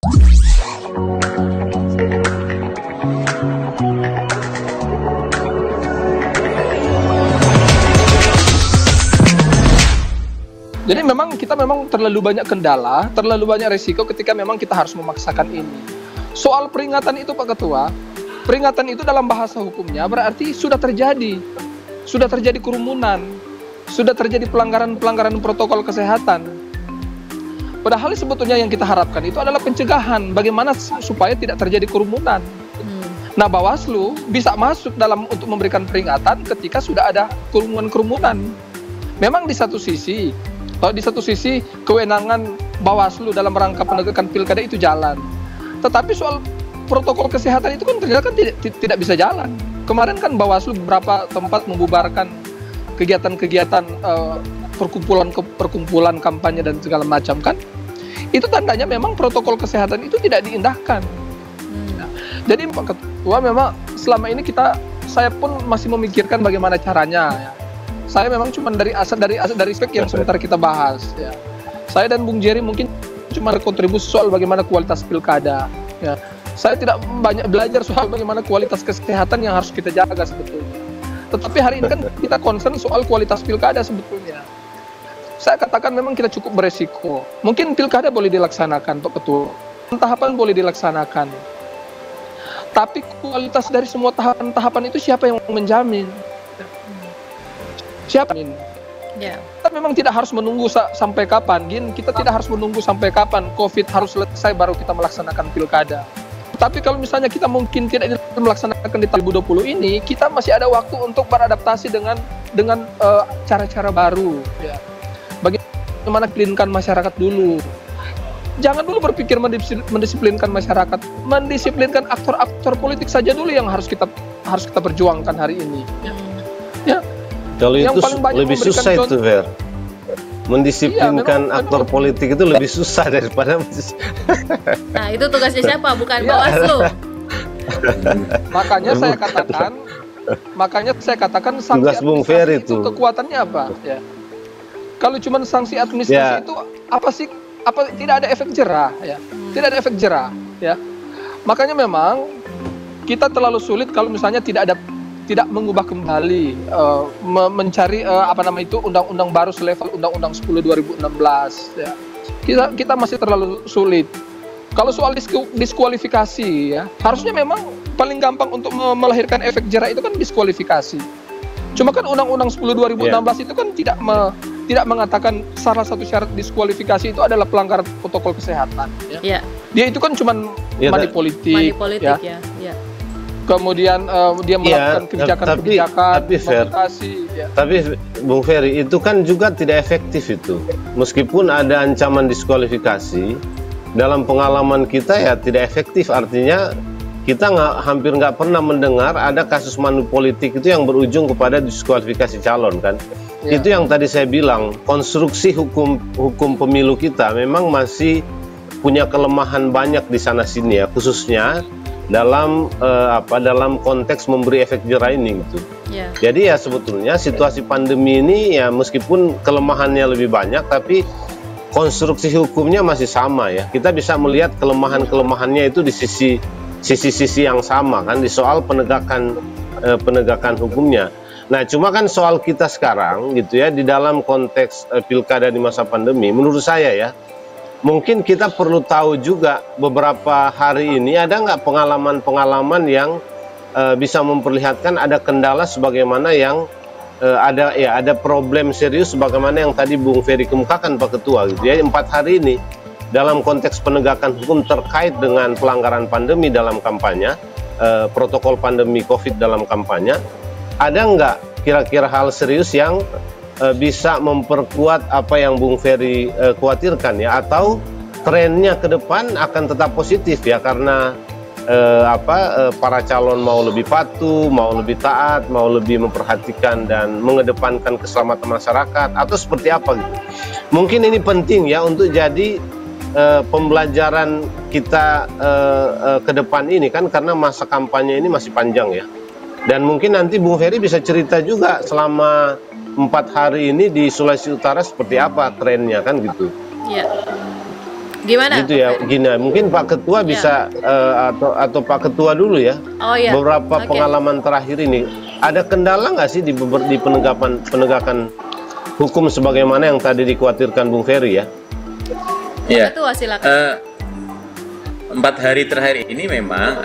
Jadi kita memang terlalu banyak kendala, terlalu banyak resiko ketika memang kita harus memaksakan ini. Soal peringatan itu Pak Ketua, peringatan itu dalam bahasa hukumnya berarti sudah terjadi kerumunan, sudah terjadi pelanggaran protokol kesehatan. Padahal sebetulnya yang kita harapkan itu adalah pencegahan, bagaimana supaya tidak terjadi kerumunan. Nah, Bawaslu bisa masuk untuk memberikan peringatan ketika sudah ada kerumunan. Memang di satu sisi kewenangan Bawaslu dalam rangka penegakan pilkada itu jalan. Tetapi soal protokol kesehatan itu kan ternyata tidak bisa jalan. Kemarin kan Bawaslu beberapa tempat membubarkan kegiatan-kegiatan perkumpulan kampanye dan segala macam kan. Itu tandanya memang protokol kesehatan itu tidak diindahkan. Nah, jadi Pak Ketua, memang selama ini saya pun masih memikirkan bagaimana caranya ya. Saya memang cuma dari aspek yang sebentar kita bahas ya. Saya dan Bung Jerry mungkin cuma berkontribusi soal bagaimana kualitas pilkada ya. Saya tidak banyak belajar soal bagaimana kualitas kesehatan yang harus kita jaga sebetulnya. Tetapi hari ini kan kita concern soal kualitas pilkada sebetulnya. Saya katakan memang kita cukup beresiko. Mungkin pilkada boleh dilaksanakan Pak Ketua, tahapan boleh dilaksanakan. Tapi kualitas dari semua tahapan itu siapa yang menjamin? Siapa ini? Yeah. Kita memang tidak harus menunggu sampai kapan, kita tidak harus menunggu sampai kapan COVID harus selesai baru kita melaksanakan pilkada. Tapi kalau misalnya kita mungkin tidak melaksanakan di tahun 2020 ini, kita masih ada waktu untuk beradaptasi dengan cara-cara baru. Ya. Bagaimana clean-kan masyarakat dulu. Jangan dulu berpikir mendisiplinkan masyarakat, mendisiplinkan aktor-aktor politik saja dulu yang harus kita perjuangkan hari ini. Ya. Kalau itu lebih susah itu, Fer. Mendisiplinkan aktor politik itu lebih susah daripada Nah, itu tugasnya siapa? Bukan Bawaslu. Makanya saya katakan sanksi tugas Bung Fer itu kekuatannya apa? Ya. Kalau cuma sanksi administrasi itu apa sih? Tidak ada efek jerah ya. Tidak ada efek jerah ya. Makanya memang kita terlalu sulit kalau misalnya tidak mengubah kembali mencari undang-undang baru selevel undang-undang 10 2016 ya. Kita masih terlalu sulit. Kalau soal diskualifikasi ya, harusnya memang paling gampang untuk melahirkan efek jerah itu kan diskualifikasi. Cuma kan undang-undang 10 2016 itu kan tidak mengatakan salah satu syarat diskualifikasi itu adalah pelanggaran protokol kesehatan ya. Dia itu kan cuma money politik ya. Kemudian dia melakukan kebijakan tapi Bung Ferry itu kan juga tidak efektif itu. Meskipun ada ancaman diskualifikasi, dalam pengalaman kita ya tidak efektif. Artinya kita hampir nggak pernah mendengar ada kasus politik itu yang berujung kepada diskualifikasi calon kan. Itu yang tadi saya bilang, konstruksi hukum pemilu kita memang masih punya kelemahan banyak di sana sini ya, khususnya dalam konteks memberi efek jerah ini gitu. Jadi ya sebetulnya situasi pandemi ini ya meskipun kelemahannya lebih banyak tapi konstruksi hukumnya masih sama ya. Kita bisa melihat kelemahannya itu di sisi yang sama kan, di soal penegakan hukumnya. Nah, cuma kan soal kita sekarang gitu ya, di dalam konteks pilkada di masa pandemi, menurut saya ya, mungkin kita perlu tahu juga beberapa hari ini ada nggak pengalaman-pengalaman yang bisa memperlihatkan ada kendala sebagaimana yang ada problem serius sebagaimana yang tadi Bung Ferry kemukakan Pak Ketua gitu ya. 4 hari ini dalam konteks penegakan hukum terkait dengan pelanggaran pandemi dalam kampanye, protokol pandemi COVID dalam kampanye, ada nggak kira-kira hal serius yang bisa memperkuat apa yang Bung Ferry khawatirkan ya, atau trennya ke depan akan tetap positif ya karena para calon mau lebih patuh, mau lebih taat, mau lebih memperhatikan dan mengedepankan keselamatan masyarakat, atau seperti apa gitu. Mungkin ini penting ya untuk jadi pembelajaran kita ke depan ini kan, karena masa kampanye ini masih panjang ya. Dan mungkin nanti Bung Ferry bisa cerita juga selama 4 hari ini di Sulawesi Utara seperti apa trennya kan gitu. Iya. Gimana? Gitu ya, gini. Mungkin Pak Ketua bisa atau Pak Ketua dulu ya. Oh iya. Beberapa pengalaman terakhir ini, ada kendala nggak sih di penegakan hukum sebagaimana yang tadi dikhawatirkan Bung Ferry ya? Iya. Ketua silakan. 4 hari terakhir ini memang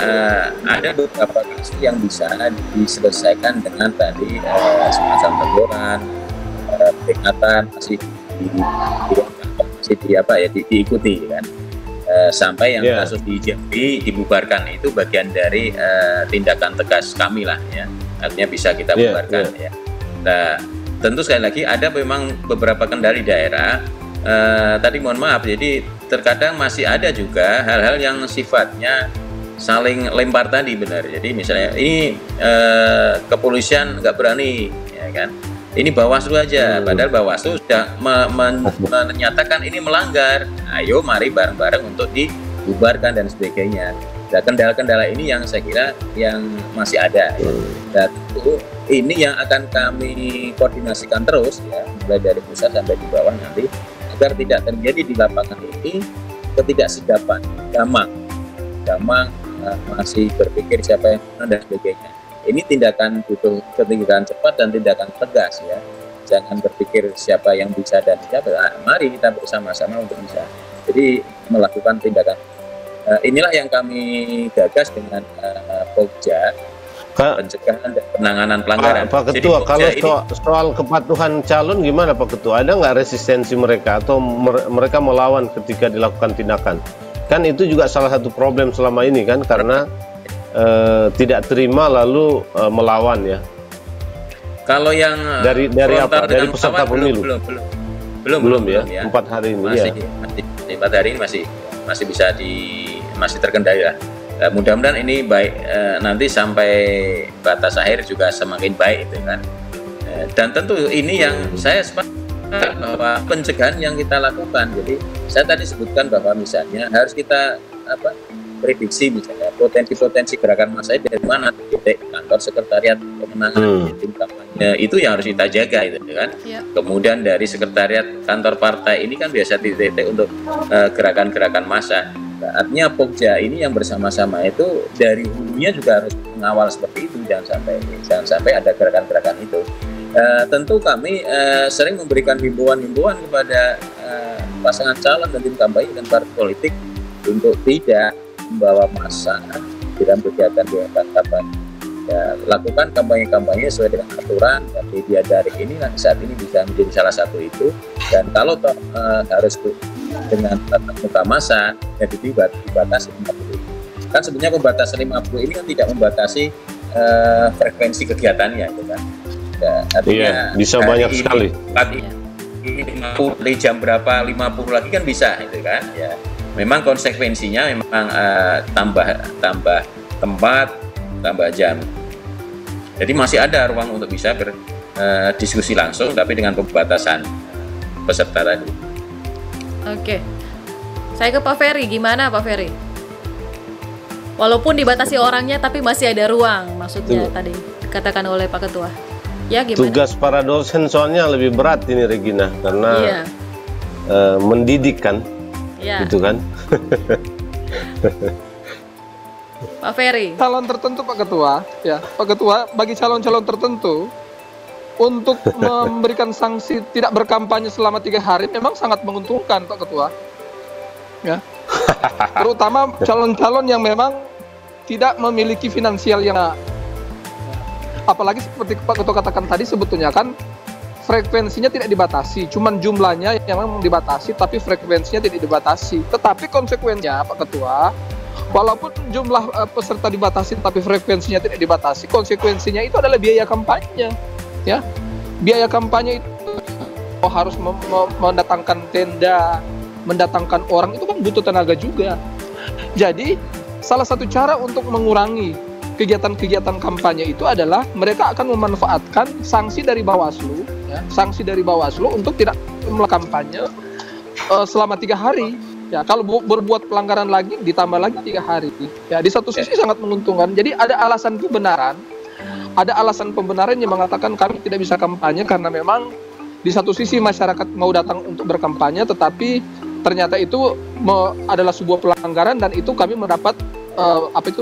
ada beberapa kasus yang bisa diselesaikan dengan tadi semacam teguran, peringatan masih diikuti kan, sampai yang kasus di Jambi dibubarkan. Itu bagian dari tindakan tegas kami lah ya, artinya bisa kita bubarkan ya. Nah, tentu sekali lagi ada memang beberapa kendali daerah. Tadi mohon maaf, jadi terkadang masih ada juga hal-hal yang sifatnya saling lempar tadi, benar. Jadi misalnya ini kepolisian nggak berani, ya kan? Ini Bawaslu aja, padahal Bawaslu sudah menyatakan ini melanggar. Ayo mari bareng-bareng untuk dibubarkan dan sebagainya. Nah, kendala-kendala ini yang saya kira yang masih ada. Dan tentu ini yang akan kami koordinasikan terus ya, mulai dari pusat sampai di bawah nanti, agar tidak terjadi di lapangan ini ketidaksigapan, gamang masih berpikir siapa yang benar dan sebagainya. Ini tindakan butuh tindakan cepat dan tindakan tegas ya. Jangan berpikir siapa yang bisa dan tidak. Mari kita bersama-sama untuk bisa. Jadi melakukan tindakan. Inilah yang kami gagas dengan Pokja, pencegahan dan penanganan pelanggaran. Pak Ketua, kalau soal kepatuhan calon gimana Pak Ketua? Ada nggak resistensi mereka atau mereka melawan ketika dilakukan tindakan? Kan itu juga salah satu problem selama ini kan, karena tidak terima lalu melawan ya. Kalau yang dari apa? Dari peserta pemilu? Belum ya. 4 hari ini masih, ya. Masih 4 hari ini masih bisa masih terkendali lah. Mudah-mudahan ini baik, nanti sampai batas akhir juga semakin baik itu kan. Dan tentu ini yang saya sepakat bahwa pencegahan yang kita lakukan. Jadi saya tadi sebutkan bahwa misalnya harus kita prediksi misalnya potensi-potensi gerakan massa dari mana, titik kantor sekretariat pemenangan, tim kampanye itu yang harus kita jaga itu kan. Kemudian dari sekretariat kantor partai ini kan biasa titik-titik untuk gerakan-gerakan massa. Nah, artinya Pokja ini yang bersama-sama itu dari hulunya juga harus mengawal seperti itu, jangan sampai ada gerakan-gerakan itu. Tentu kami sering memberikan himbauan-himbauan kepada pasangan calon dan tim kampanye dan partai politik untuk tidak membawa massa dalam kegiatan kampanye. Ya, lakukan kampanye-kampanye sesuai dengan aturan, dan media daring ini saat ini bisa menjadi salah satu itu. Dan kalau harus dengan tatap muka massa, jadi dibatasi 50. Kan sebenarnya pembatasan 50 ini kan tidak membatasi frekuensi kegiatannya, gitu kan. Ya, artinya bisa banyak sekali. Ini 50 di jam berapa, 50 lagi kan bisa, gitu kan. Ya, memang konsekuensinya memang tambah tempat, tambah jam. Jadi masih ada ruang untuk bisa berdiskusi langsung, tapi dengan pembatasan peserta tadi. Oke, saya ke Pak Ferry. Gimana Pak Ferry? Walaupun dibatasi orangnya, tapi masih ada ruang, maksudnya tadi dikatakan oleh Pak Ketua. Ya gimana? Tugas para dosen soalnya lebih berat ini Regina, karena mendidik kan, gitu kan. Pak Ferry. Calon tertentu Pak Ketua, ya Pak Ketua, bagi calon-calon tertentu untuk memberikan sanksi tidak berkampanye selama 3 hari memang sangat menguntungkan Pak Ketua, ya. Terutama calon-calon yang memang tidak memiliki finansial yang, apalagi seperti Pak Ketua katakan tadi, sebetulnya kan frekuensinya tidak dibatasi, cuman jumlahnya yang memang dibatasi, tapi frekuensinya tidak dibatasi. Tetapi konsekuensinya Pak Ketua, walaupun jumlah peserta dibatasi tapi frekuensinya tidak dibatasi, konsekuensinya itu adalah biaya kampanye, ya. Biaya kampanye itu harus mendatangkan tenda, mendatangkan orang, itu kan butuh tenaga juga. Jadi salah satu cara untuk mengurangi kegiatan-kegiatan kampanye itu adalah mereka akan memanfaatkan sanksi dari Bawaslu, ya, sanksi dari Bawaslu untuk tidak melakukan kampanye selama 3 hari. Ya, kalau berbuat pelanggaran lagi ditambah lagi 3 hari. Ya, di satu sisi sangat menguntungkan. Jadi ada alasan pembenaran yang mengatakan kami tidak bisa kampanye karena memang di satu sisi masyarakat mau datang untuk berkampanye, tetapi ternyata itu adalah sebuah pelanggaran dan itu kami mendapat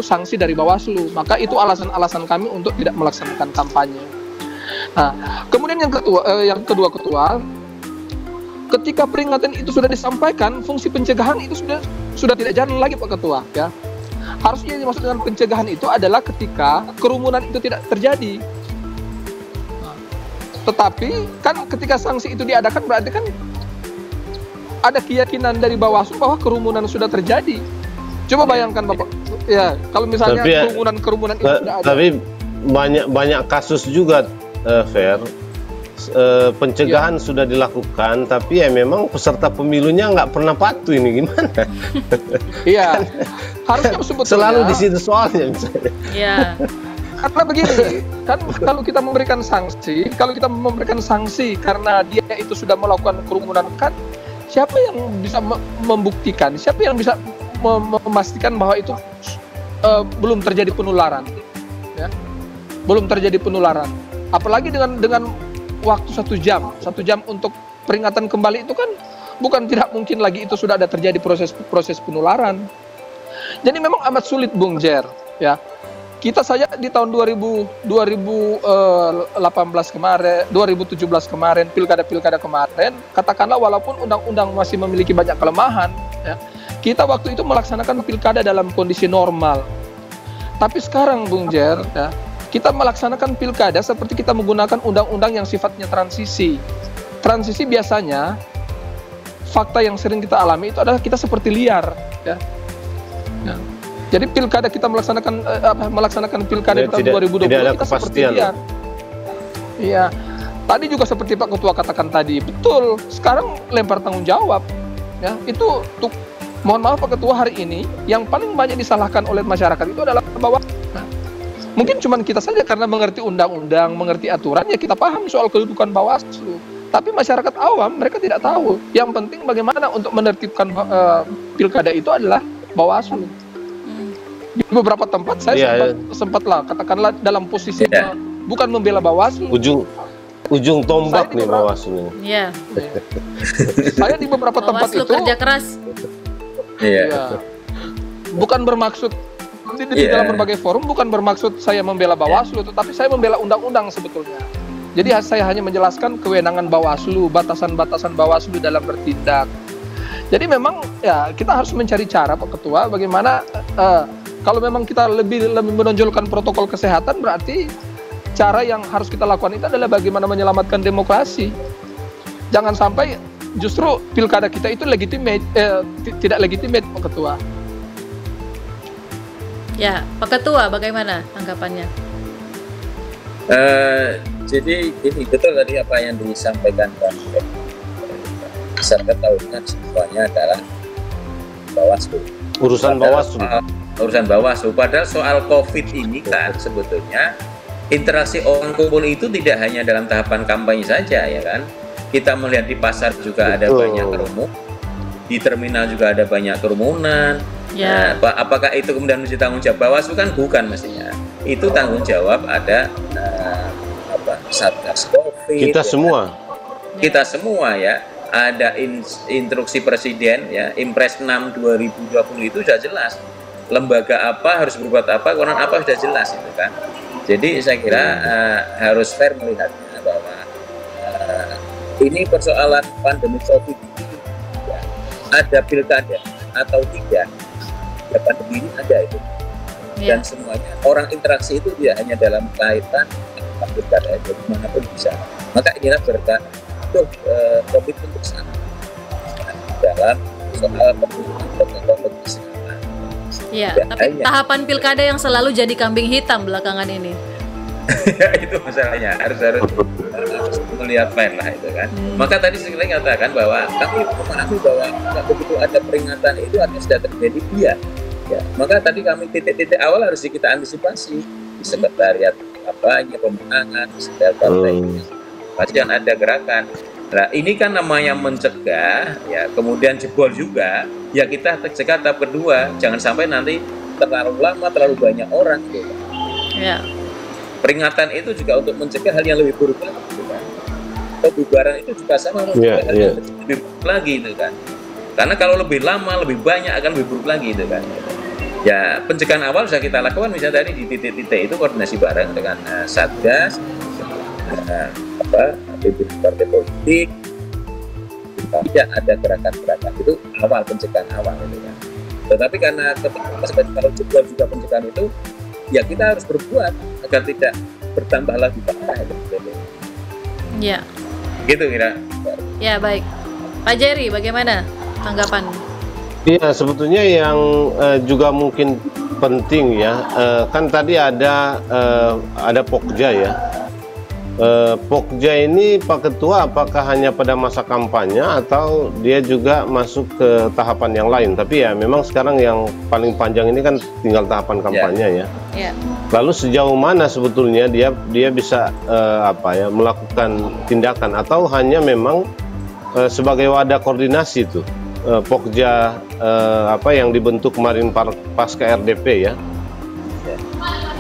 sanksi dari Bawaslu. Maka itu alasan-alasan kami untuk tidak melaksanakan kampanye. Nah, kemudian yang kedua ketua, ketika peringatan itu sudah disampaikan, fungsi pencegahan itu sudah tidak jalan lagi Pak Ketua, ya. Harusnya yang dimaksud dengan pencegahan itu adalah ketika kerumunan itu tidak terjadi. Tetapi kan ketika sanksi itu diadakan berarti kan ada keyakinan dari Bawaslu bahwa kerumunan sudah terjadi. Coba bayangkan Bapak, ya kalau misalnya kerumunan itu sudah ada. Tapi banyak kasus juga, Fer. Pencegahan sudah dilakukan, tapi ya memang peserta pemilunya nggak pernah patuh, ini gimana? Iya, harusnya sebetulnya selalu di situ soalnya misalnya. Iya. Karena begini, kan kalau kita memberikan sanksi karena dia itu sudah melakukan kerumunan, kan siapa yang bisa membuktikan, siapa yang bisa memastikan bahwa itu belum terjadi penularan, ya, belum terjadi penularan. Apalagi dengan waktu 1 jam untuk peringatan kembali itu kan bukan tidak mungkin lagi itu sudah ada terjadi proses penularan. Jadi memang amat sulit Bung Jer, ya. Kita saja di tahun 2018 kemarin, 2017 kemarin, pilkada kemarin, katakanlah walaupun undang-undang masih memiliki banyak kelemahan, ya, kita waktu itu melaksanakan pilkada dalam kondisi normal. Tapi sekarang Bung Jer, ya, kita melaksanakan pilkada seperti kita menggunakan undang-undang yang sifatnya transisi. Transisi biasanya, fakta yang sering kita alami itu adalah kita seperti liar, ya. Ya. Jadi pilkada kita melaksanakan pilkada di tahun 2020 kita seperti liar. Iya. Tadi juga seperti Pak Ketua katakan tadi, betul. Sekarang lempar tanggung jawab, ya. Itu mohon maaf Pak Ketua, hari ini yang paling banyak disalahkan oleh masyarakat itu adalah bahwa mungkin cuma kita saja karena mengerti undang-undang, mengerti aturan, ya kita paham soal kedudukan Bawaslu. Tapi masyarakat awam mereka tidak tahu. Yang penting bagaimana untuk menertibkan pilkada itu adalah Bawaslu. Di beberapa tempat saya sempatlah katakanlah dalam posisi bukan membela Bawaslu. Ujung tombak nih Bawaslu. Iya. Saya di beberapa tempat itu kerja keras. Iya. Bukan bermaksud di dalam berbagai forum bukan bermaksud saya membela Bawaslu, tetapi saya membela undang-undang sebetulnya. Jadi saya hanya menjelaskan kewenangan Bawaslu, batasan-batasan Bawaslu dalam bertindak. Jadi memang ya kita harus mencari cara Pak Ketua bagaimana kalau memang kita lebih menonjolkan protokol kesehatan, berarti cara yang harus kita lakukan itu adalah bagaimana menyelamatkan demokrasi. Jangan sampai justru pilkada kita itu tidak legitimate Pak Ketua. Ya, Pak Ketua, bagaimana tanggapannya? Jadi ini betul tadi apa yang disampaikan Bang. Masyarakat tahunya semuanya adalah Bawaslu. Urusan Bawaslu. Padahal soal COVID ini kan sebetulnya interaksi orang kumpul itu tidak hanya dalam tahapan kampanye saja, ya kan? Kita melihat di pasar juga ada banyak kerumunan, di terminal juga ada banyak kerumunan. Ya. Apakah itu kemudian menjadi tanggung jawab Bawaslu? Kan bukan mestinya. Itu tanggung jawab ada Satgas COVID. Kita semua ya. Ada instruksi Presiden ya, Impres 6 2020 itu sudah jelas. Lembaga apa harus berbuat apa, kewenangan apa sudah jelas itu kan. Jadi saya kira harus fair melihatnya bahwa ini persoalan pandemi COVID ini ya, ada pilkada atau tidak. Ya, pandemi ini ada itu, dan semuanya orang interaksi itu tidak hanya dalam kaitan pilkada, jadi dimanapun bisa. Maka inilah berkat komitmen bersama dalam soal protokol kesehatan. Iya, tapi tahapan pilkada yang selalu jadi kambing hitam belakangan ini. Itu masalahnya, harus melihat fair lah itu kan. Maka tadi saya katakan bahwa kami memahami bahwa begitu ada peringatan itu artinya sudah terjadi dia. Ya, maka tadi kami titik-titik awal harus kita antisipasi di sekretariat pemenangan, di sekretariat partai. Pasti ada gerakan. Nah, ini kan namanya mencegah, ya. Kemudian jebol juga, ya kita cegah tahap kedua. Jangan sampai nanti terlalu lama, terlalu banyak orang. Gitu. Ya. Peringatan itu juga untuk mencegah hal yang lebih buruk lagi. Gitu kan. Pembubaran itu juga sama, hal yang lebih buruk lagi, itu kan. Karena kalau lebih lama, lebih banyak akan lebih buruk lagi itu kan. Ya pencegahan awal sudah kita lakukan misalnya tadi di titik-titik itu koordinasi bareng dengan Satgas, pimpinan partai politik, tidak ada gerakan-gerakan itu awal pencegahan awal itu kan. Tetapi karena kalau juga pencegahan itu, ya kita harus berbuat agar tidak bertambah lagi parah itu. Ya. Gitu kira. Ya baik. Pak Jerry, bagaimana tanggapan? Iya, sebetulnya yang juga mungkin penting ya, kan tadi ada Pokja ya. Pokja ini Pak Ketua apakah hanya pada masa kampanye atau dia juga masuk ke tahapan yang lain? Tapi ya memang sekarang yang paling panjang ini kan tinggal tahapan kampanye ya. Lalu sejauh mana sebetulnya dia bisa melakukan tindakan atau hanya memang sebagai wadah koordinasi tuh Pokja yang dibentuk kemarin pasca RDP ya.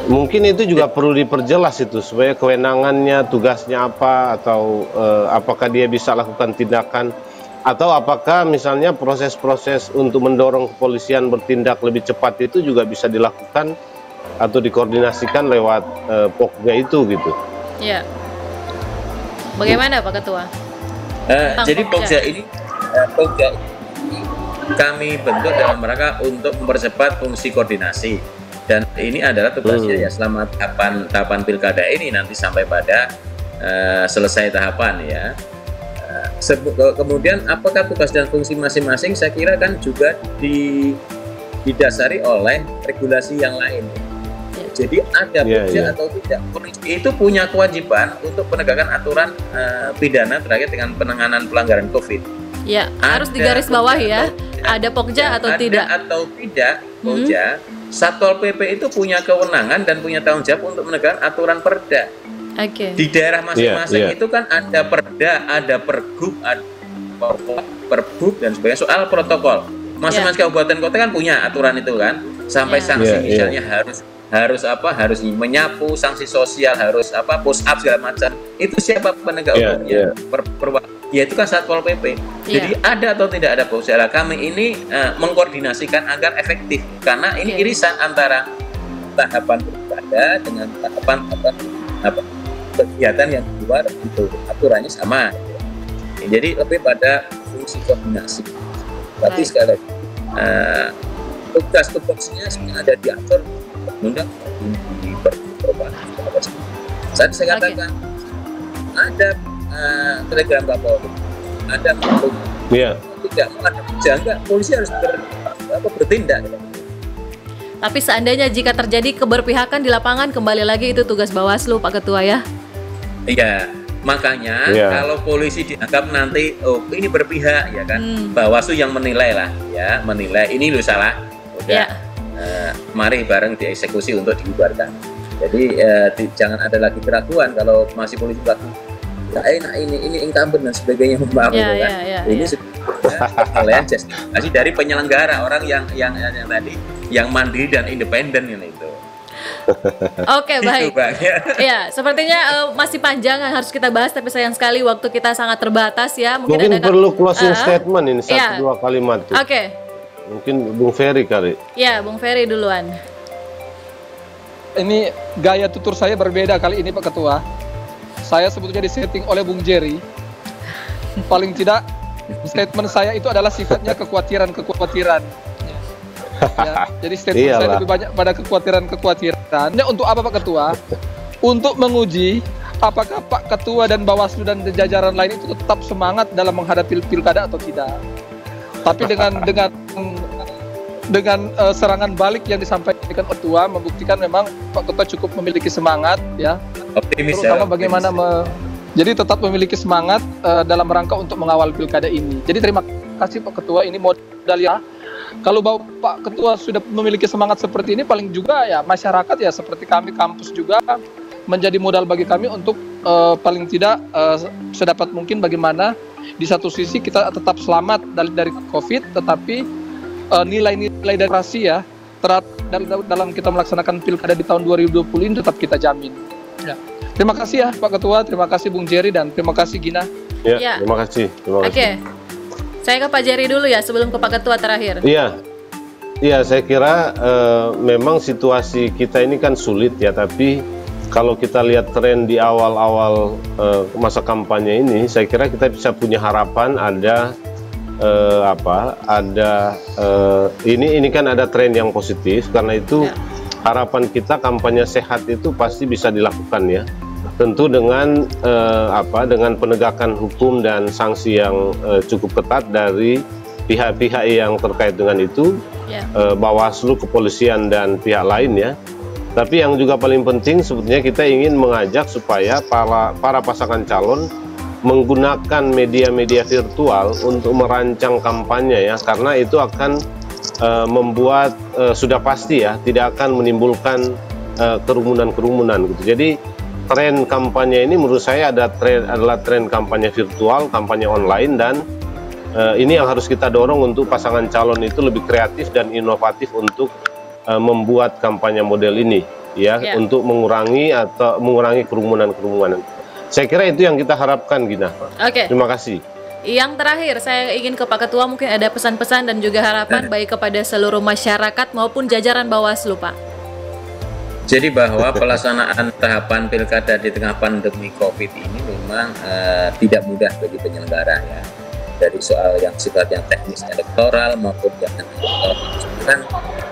Mungkin itu juga perlu diperjelas itu supaya kewenangannya, tugasnya apa, atau apakah dia bisa lakukan tindakan, atau apakah misalnya proses-proses untuk mendorong kepolisian bertindak lebih cepat itu juga bisa dilakukan atau dikoordinasikan lewat Pokja itu gitu. Iya. Bagaimana Pak Ketua? Jadi Pokja ini kami bentuk dalam rangka untuk mempercepat fungsi koordinasi. Dan ini adalah tugasnya ya selama tahapan pilkada ini nanti sampai pada selesai tahapan ya. Kemudian apakah tugas dan fungsi masing-masing, saya kira kan juga didasari oleh regulasi yang lain. Jadi ada Pokja atau tidak, itu punya kewajiban untuk penegakan aturan pidana terkait dengan penanganan pelanggaran COVID. Ya, harus digarisbawahi ya. Ada Pokja atau tidak? Atau tidak, Pokja. Satpol PP itu punya kewenangan dan punya tanggung jawab untuk menegakkan aturan perda. Di daerah masing-masing itu kan ada perda, ada pergub, ada perbub dan sebagainya soal protokol. Masing-masing kabupaten kota kan punya aturan itu kan. Sampai sanksi misalnya harus menyapu, sanksi sosial harus push up segala macam. Itu siapa penegak hukumnya? Ya itu kan Satpol PP. Jadi ada atau tidak ada Pokja. Kami ini mengkoordinasikan agar efektif karena ini irisan antara tahapan pilkada dengan tahapan kegiatan yang di luar itu aturannya sama. Jadi lebih pada fungsi koordinasi. Tapi sekali lagi tugas-tugasnya sebenarnya ada diatur undang di perubahan. Saya katakan ada telegram Kapolri, ada tidak ada jangka, polisi harus bertindak. Tapi seandainya jika terjadi keberpihakan di lapangan, kembali lagi itu tugas Bawaslu Pak Ketua ya. Iya, makanya kalau polisi dianggap nanti ini berpihak ya kan, Bawaslu yang menilai lah ya, menilai ini lo salah, udah mari bareng dieksekusi untuk dibubarkan. Jadi jangan ada lagi keraguan kalau masih polisi pelaku. Ini incumbent dan sebagainya ini sudah justifikasi dari penyelenggara orang yang tadi yang mandiri dan independen itu. Oke, baik. Ya, sepertinya masih panjang yang harus kita bahas, tapi sayang sekali waktu kita sangat terbatas ya. Mungkin perlu closing statement ini 1-2 kalimat. Mungkin Bung Ferry kali. Ya, Bung Ferry duluan. Ini gaya tutur saya berbeda kali ini Pak Ketua. Saya sebetulnya disetting oleh Bung Jerry. Paling tidak statement saya itu adalah sifatnya kekhawatiran. Ya, jadi statement saya lebih banyak pada kekhawatiran. Untuk apa Pak Ketua? Untuk menguji apakah Pak Ketua dan Bawaslu dan jajaran lain itu tetap semangat dalam menghadapi pilkada atau tidak. Tapi dengan serangan balik yang disampaikan Ketua membuktikan memang Pak Ketua cukup memiliki semangat ya. Optimis terutama bagaimana jadi tetap memiliki semangat dalam rangka untuk mengawal pilkada ini. Jadi terima kasih Pak Ketua, ini modal ya. Kalau Pak Ketua sudah memiliki semangat seperti ini, paling juga ya masyarakat ya seperti kami kampus juga menjadi modal bagi kami untuk paling tidak sedapat mungkin bagaimana di satu sisi kita tetap selamat dari COVID, tetapi nilai-nilai demokrasi ya dalam kita melaksanakan pilkada di tahun 2020 ini tetap kita jamin. Ya. Terima kasih ya Pak Ketua, terima kasih Bung Jerry dan terima kasih Gina. Ya. Terima kasih. Oke. Saya ke Pak Jerry dulu ya sebelum ke Pak Ketua terakhir. Iya, iya, saya kira memang situasi kita ini kan sulit ya, tapi kalau kita lihat tren di awal-awal masa kampanye ini, saya kira kita bisa punya harapan ada ini kan ada tren yang positif, karena itu harapan kita kampanye sehat itu pasti bisa dilakukan ya. Tentu dengan dengan penegakan hukum dan sanksi yang cukup ketat dari pihak-pihak yang terkait dengan itu, Bawaslu, kepolisian dan pihak lain ya. Tapi yang juga paling penting sebetulnya kita ingin mengajak supaya para pasangan calon menggunakan media-media virtual untuk merancang kampanye ya, karena itu akan membuat sudah pasti ya tidak akan menimbulkan kerumunan-kerumunan gitu. Jadi tren kampanye ini menurut saya adalah tren kampanye virtual, kampanye online, dan ini yang harus kita dorong untuk pasangan calon itu lebih kreatif dan inovatif untuk membuat kampanye model ini ya, untuk mengurangi kerumunan-kerumunan. Saya kira itu yang kita harapkan, Gina. Terima kasih. Yang terakhir saya ingin ke Pak Ketua, mungkin ada pesan-pesan dan juga harapan baik kepada seluruh masyarakat maupun jajaran Bawaslu, Pak. Jadi bahwa pelaksanaan tahapan pilkada di tengah pandemi COVID ini memang tidak mudah bagi penyelenggara ya. Dari soal yang sifatnya teknis elektoral maupun yang elektoral. Kan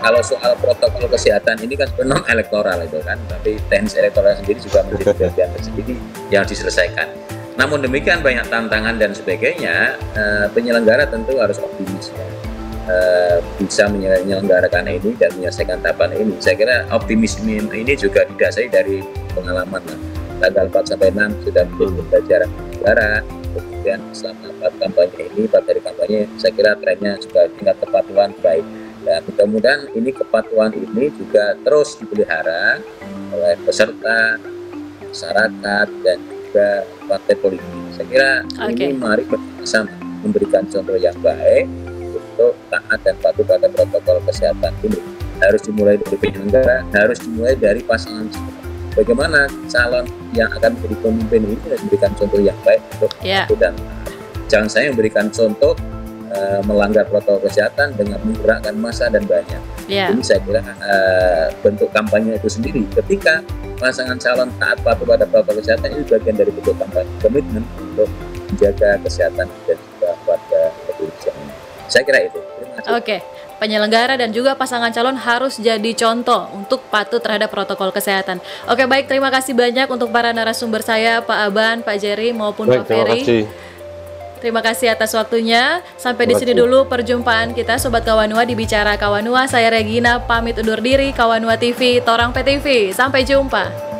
kalau soal protokol kesehatan ini kan sebenarnya non elektoral itu kan, tapi teknis elektoral sendiri juga menjadi bagian tersendiri yang diselesaikan. Namun demikian banyak tantangan dan sebagainya, penyelenggara tentu harus optimis ya. Bisa menyelenggarakan ini dan menyelesaikan tahapan ini. Saya kira optimisme ini juga didasari dari pengalaman lah. Tanggal 4 sampai 6 sudah menjadi pembelajaran negara. Kemudian selama kampanye ini, 4 hari kampanye, saya kira trennya juga tingkat kepatuhan baik. Dan mudah-mudahan ini kepatuhan ini juga terus dipelihara oleh peserta, masyarakat, dan juga partai politik. Saya kira ini mari bersama memberikan contoh yang baik untuk taat dan patuh pada protokol kesehatan ini. Harus dimulai dari penyelenggara, harus dimulai dari pasangan calon. Bagaimana calon yang akan menjadi pemimpin ini harus memberikan contoh yang baik untuk itu, dan jangan saya memberikan contoh melanggar protokol kesehatan dengan menggerakkan massa dan banyak. Ini saya kira bentuk kampanye itu sendiri. Ketika pasangan calon taat patuh pada protokol kesehatan, itu bagian dari bentuk kampanye, komitmen untuk menjaga kesehatan dan juga warga Indonesia. Saya kira itu. Terima kasih. Penyelenggara dan juga pasangan calon harus jadi contoh untuk patuh terhadap protokol kesehatan. Baik, terima kasih banyak untuk para narasumber saya, Pak Aban, Pak Jerry maupun Pak Ferry. Terima kasih atas waktunya. Sampai di sini dulu perjumpaan kita, Sobat Kawanua di Bicara Kawanua. Saya Regina pamit undur diri. Kawanua TV, Torang PTV. Sampai jumpa.